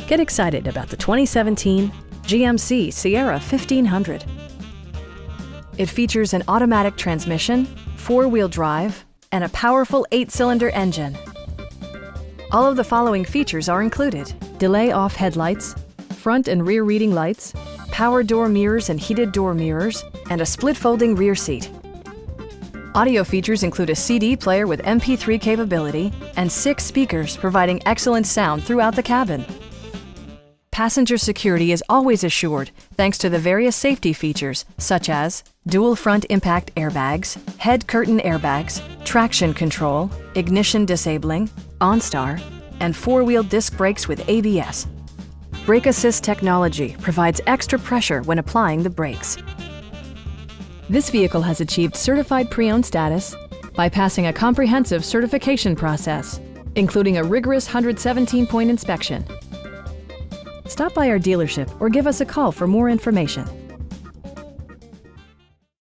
Get excited about the 2017 GMC Sierra 1500. It features an automatic transmission, four-wheel drive, and a powerful 8-cylinder engine. All of the following features are included: delay-off headlights, front and rear reading lights, power door mirrors and heated door mirrors, and a split-folding rear seat. Audio features include a CD player with MP3 capability and 6 speakers providing excellent sound throughout the cabin. Passenger security is always assured thanks to the various safety features such as dual front impact airbags, head curtain airbags, traction control, ignition disabling, OnStar, and 4-wheel disc brakes with ABS. Brake Assist technology provides extra pressure when applying the brakes. This vehicle has achieved certified pre-owned status by passing a comprehensive certification process, including a rigorous 117-point inspection. Stop by our dealership or give us a call for more information.